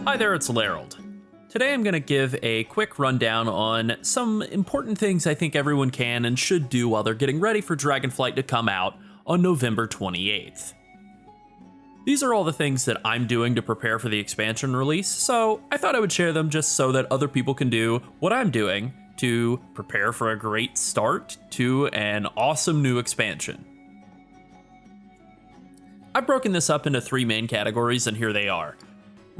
Hi there, it's Llarold. Today I'm going to give a quick rundown on some important things I think everyone can and should do while they're getting ready for Dragonflight to come out on November 28th. These are all the things that I'm doing to prepare for the expansion release, so I thought I would share them just so that other people can do what I'm doing to prepare for a great start to an awesome new expansion. I've broken this up into three main categories, and here they are.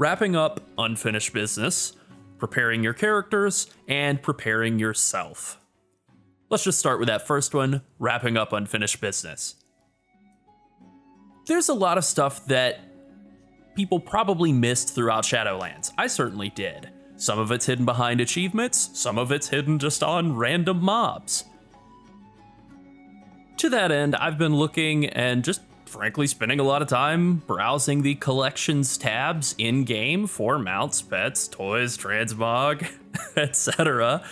Wrapping up unfinished business, preparing your characters, and preparing yourself. Let's just start with that first one, wrapping up unfinished business. There's a lot of stuff that people probably missed throughout Shadowlands. I certainly did. Some of it's hidden behind achievements, some of it's hidden just on random mobs. To that end, I've been looking and just frankly spending a lot of time browsing the collections tabs in-game for mounts, pets, toys, transmog, etc.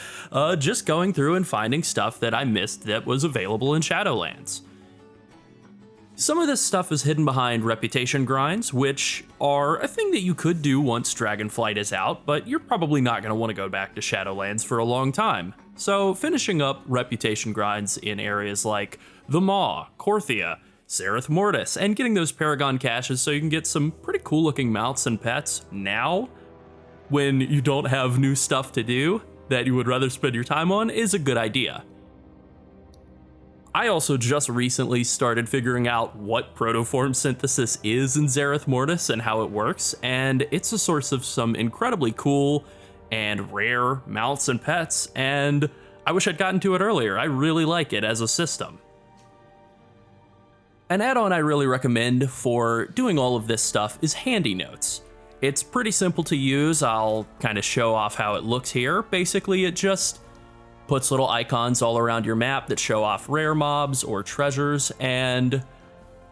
Just going through and finding stuff that I missed that was available in Shadowlands. Some of this stuff is hidden behind reputation grinds, which are a thing that you could do once Dragonflight is out, but you're probably not going to want to go back to Shadowlands for a long time. So finishing up reputation grinds in areas like the Maw, Korthia, Zereth Mortis, and getting those Paragon caches so you can get some pretty cool looking mounts and pets now, when you don't have new stuff to do that you would rather spend your time on, is a good idea. I also just recently started figuring out what protoform synthesis is in Zereth Mortis and how it works, and it's a source of some incredibly cool and rare mounts and pets, and I wish I'd gotten to it earlier. I really like it as a system. An add-on I really recommend for doing all of this stuff is Handy Notes. It's pretty simple to use. I'll kind of show off how it looks here. Basically, it just puts little icons all around your map that show off rare mobs or treasures, and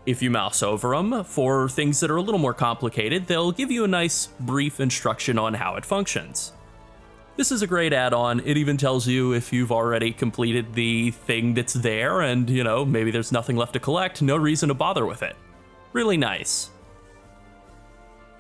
if you mouse over them for things that are a little more complicated, they'll give you a nice brief instruction on how it functions. This is a great add-on. It even tells you if you've already completed the thing that's there and, maybe there's nothing left to collect, no reason to bother with it. Really nice.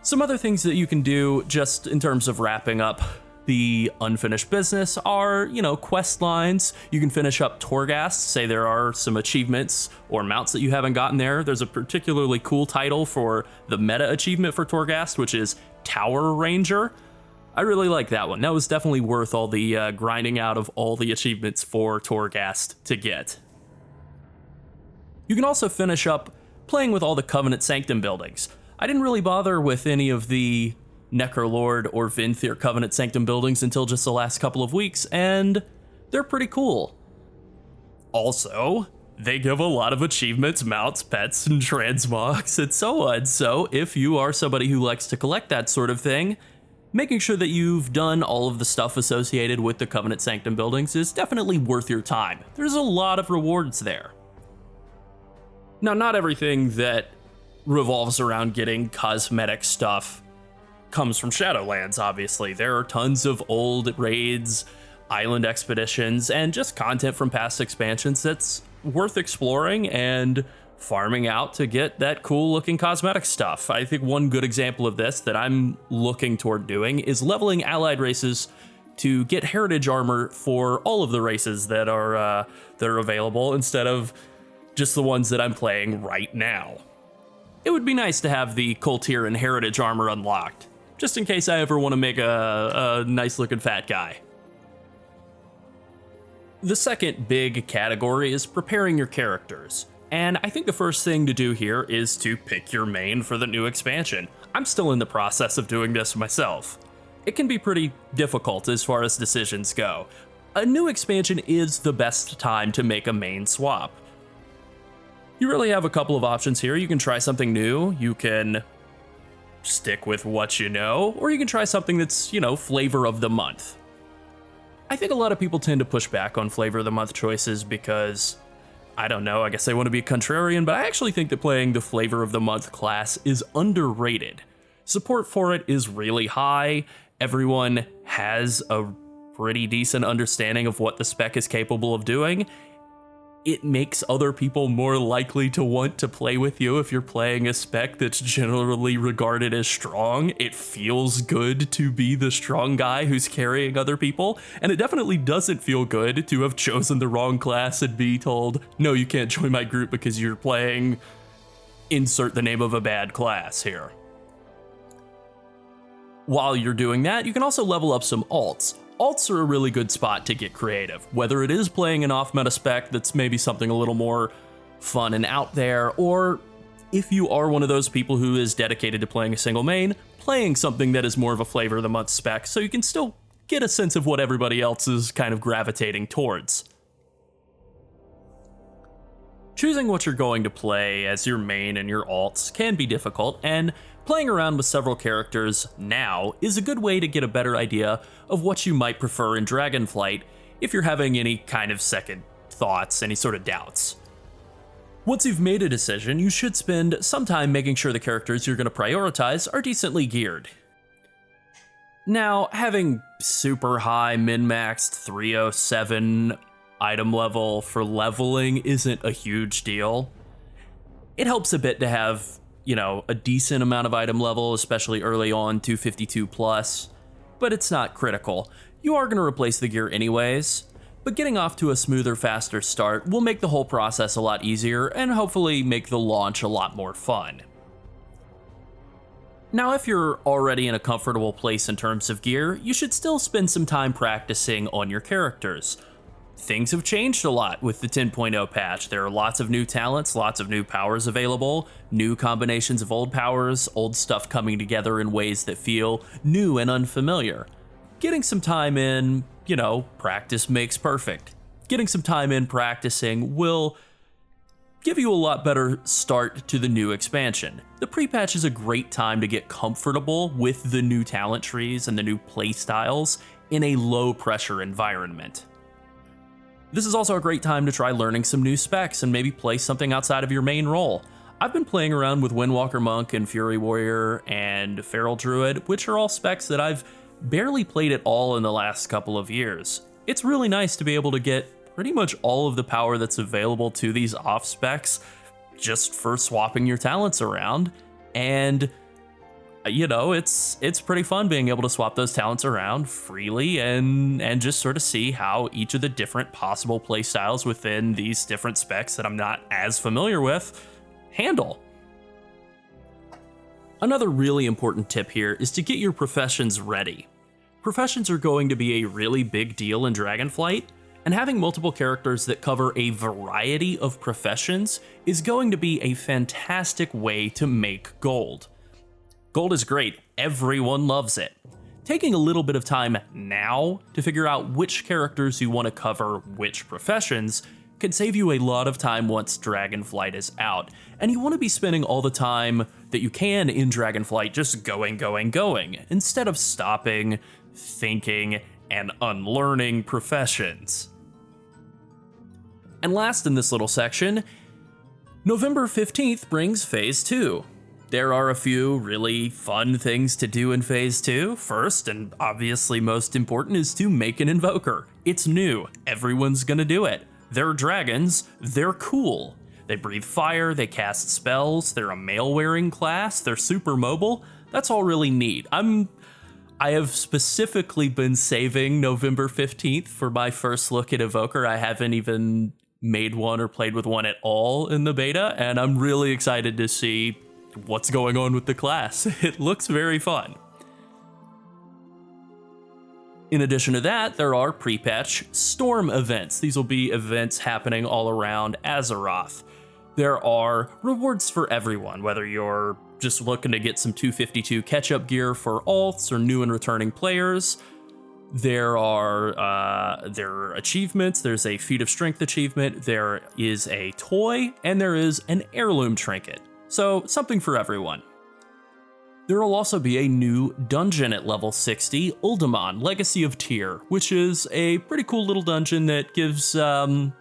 Some other things that you can do just in terms of wrapping up the unfinished business are, quest lines. You can finish up Torghast, say there are some achievements or mounts that you haven't gotten there. There's a particularly cool title for the meta achievement for Torghast, which is Tower Ranger. I really like that one. That was definitely worth all the grinding out of all the achievements for Torghast to get. You can also finish up playing with all the Covenant Sanctum buildings. I didn't really bother with any of the Necrolord or Vinthyr Covenant Sanctum buildings until just the last couple of weeks, and they're pretty cool. Also, they give a lot of achievements, mounts, pets, and transmogs, and so on, so if you are somebody who likes to collect that sort of thing, making sure that you've done all of the stuff associated with the Covenant Sanctum buildings is definitely worth your time. There's a lot of rewards there. Now, not everything that revolves around getting cosmetic stuff comes from Shadowlands, obviously. There are tons of old raids, island expeditions, and just content from past expansions that's worth exploring and farming out to get that cool looking cosmetic stuff. I think one good example of this that I'm looking toward doing is leveling allied races to get heritage armor for all of the races that are available instead of just the ones that I'm playing right now. It would be nice to have the Koltir and heritage armor unlocked, just in case I ever want to make a nice looking fat guy. The second big category is preparing your characters. And I think the first thing to do here is to pick your main for the new expansion. I'm still in the process of doing this myself. It can be pretty difficult as far as decisions go. A new expansion is the best time to make a main swap. You really have a couple of options here. You can try something new, you can stick with what you know, or you can try something that's, flavor of the month. I think a lot of people tend to push back on flavor of the month choices because, I don't know, I guess they want to be contrarian, but I actually think that playing the flavor of the month class is underrated. Support for it is really high. Everyone has a pretty decent understanding of what the spec is capable of doing. It makes other people more likely to want to play with you if you're playing a spec that's generally regarded as strong. It feels good to be the strong guy who's carrying other people, and it definitely doesn't feel good to have chosen the wrong class and be told, no, you can't join my group because you're playing insert the name of a bad class here. While you're doing that, you can also level up some alts. Alts are a really good spot to get creative, whether it is playing an off-meta spec that's maybe something a little more fun and out there, or if you are one of those people who is dedicated to playing a single main, playing something that is more of a flavor of the month spec, so you can still get a sense of what everybody else is kind of gravitating towards. Choosing what you're going to play as your main and your alts can be difficult, and playing around with several characters now is a good way to get a better idea of what you might prefer in Dragonflight if you're having any kind of second thoughts, any sort of doubts. Once you've made a decision, you should spend some time making sure the characters you're going to prioritize are decently geared. Now, having super high min-maxed 307 item level for leveling isn't a huge deal. It helps a bit to have, a decent amount of item level, especially early on, 252 plus, but it's not critical. You are going to replace the gear anyways, but getting off to a smoother, faster start will make the whole process a lot easier and hopefully make the launch a lot more fun. Now, if you're already in a comfortable place in terms of gear, you should still spend some time practicing on your characters. Things have changed a lot with the 10.0 patch. There are lots of new talents, lots of new powers available, new combinations of old powers, old stuff coming together in ways that feel new and unfamiliar. Getting some time in, practice makes perfect. Getting some time in practicing will give you a lot better start to the new expansion. The pre-patch is a great time to get comfortable with the new talent trees and the new playstyles in a low-pressure environment. This is also a great time to try learning some new specs and maybe play something outside of your main role. I've been playing around with Windwalker Monk and Fury Warrior and Feral Druid, which are all specs that I've barely played at all in the last couple of years. It's really nice to be able to get pretty much all of the power that's available to these off specs just for swapping your talents around, and it's pretty fun being able to swap those talents around freely and just sort of see how each of the different possible playstyles within these different specs that I'm not as familiar with handle. Another really important tip here is to get your professions ready. Professions are going to be a really big deal in Dragonflight, and having multiple characters that cover a variety of professions is going to be a fantastic way to make gold. Gold is great, everyone loves it. Taking a little bit of time now to figure out which characters you want to cover which professions can save you a lot of time once Dragonflight is out, and you want to be spending all the time that you can in Dragonflight just going, instead of stopping, thinking, and unlearning professions. And last in this little section, November 15th brings Phase 2. There are a few really fun things to do in Phase 2. First, and obviously most important, is to make an Invoker. It's new. Everyone's gonna do it. They're dragons. They're cool. They breathe fire. They cast spells. They're a mail-wearing class. They're super mobile. That's all really neat. I have specifically been saving November 15th for my first look at Evoker. I haven't even made one or played with one at all in the beta, and I'm really excited to see what's going on with the class. It looks very fun. In addition to that, there are pre-patch storm events. These will be events happening all around Azeroth. There are rewards for everyone, whether you're just looking to get some 252 catch-up gear for alts or new and returning players. There are achievements. There's a Feat of Strength achievement, there is a toy, and there is an heirloom trinket. So something for everyone. There will also be a new dungeon at level 60, Uldaman, Legacy of Tyr, which is a pretty cool little dungeon that gives a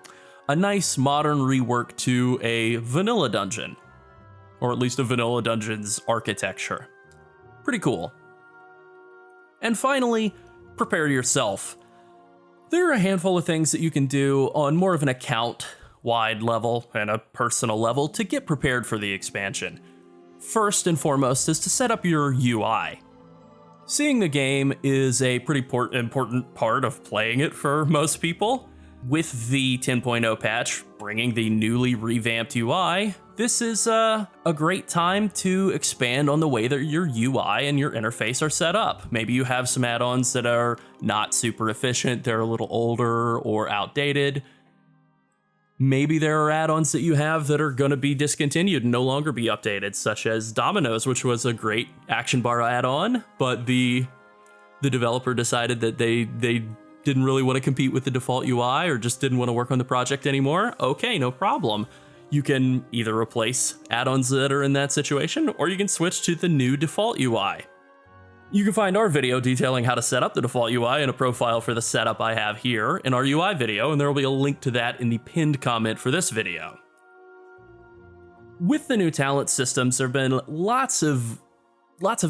nice modern rework to a vanilla dungeon, or at least a vanilla dungeon's architecture. Pretty cool. And finally, prepare yourself. There are a handful of things that you can do on more of an account wide level and a personal level to get prepared for the expansion. First and foremost is to set up your UI. Seeing the game is a pretty important part of playing it for most people. With the 10.0 patch bringing the newly revamped UI, this is a great time to expand on the way that your UI and your interface are set up. Maybe you have some add-ons that are not super efficient, they're a little older or outdated. Maybe there are add-ons that you have that are going to be discontinued and no longer be updated, such as Dominoes, which was a great action bar add-on, but the developer decided that they didn't really want to compete with the default UI or just didn't want to work on the project anymore. Okay, no problem. You can either replace add-ons that are in that situation, or you can switch to the new default UI. You can find our video detailing how to set up the default UI and a profile for the setup I have here in our UI video, and there will be a link to that in the pinned comment for this video. With the new talent systems, there have been lots of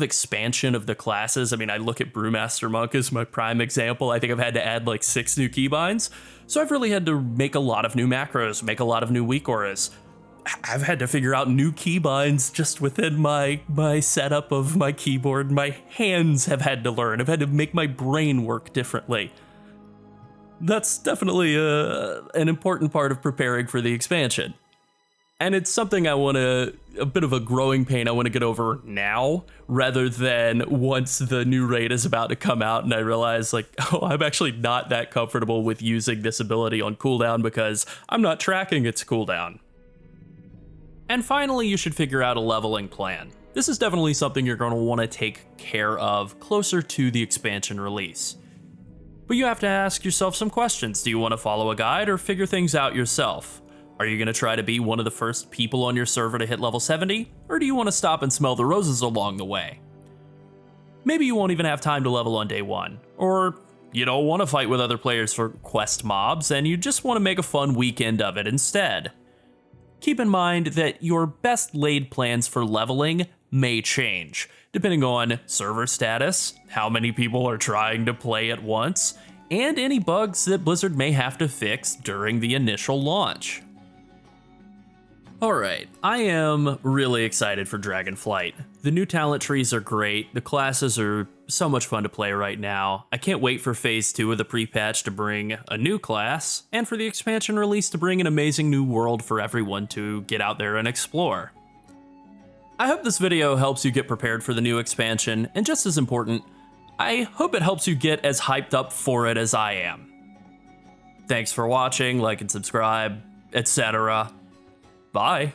expansion of the classes. I mean, I look at Brewmaster Monk as my prime example. I think I've had to add like 6 new keybinds. So I've really had to make a lot of new macros, make a lot of new weak auras. I've had to figure out new keybinds just within my setup of my keyboard. My hands have had to learn. I've had to make my brain work differently. That's definitely an important part of preparing for the expansion. And it's something a bit of a growing pain I want to get over now, rather than once the new raid is about to come out and I realize like, oh, I'm actually not that comfortable with using this ability on cooldown because I'm not tracking its cooldown. And finally, you should figure out a leveling plan. This is definitely something you're going to want to take care of closer to the expansion release. But you have to ask yourself some questions. Do you want to follow a guide or figure things out yourself? Are you going to try to be one of the first people on your server to hit level 70? Or do you want to stop and smell the roses along the way? Maybe you won't even have time to level on day 1. Or you don't want to fight with other players for quest mobs and you just want to make a fun weekend of it instead. Keep in mind that your best laid plans for leveling may change, depending on server status, how many people are trying to play at once, and any bugs that Blizzard may have to fix during the initial launch. Alright, I am really excited for Dragonflight. The new talent trees are great, the classes are so much fun to play right now. I can't wait for Phase 2 of the pre-patch to bring a new class, and for the expansion release to bring an amazing new world for everyone to get out there and explore. I hope this video helps you get prepared for the new expansion, and just as important, I hope it helps you get as hyped up for it as I am. Thanks for watching, like and subscribe, etc. Bye.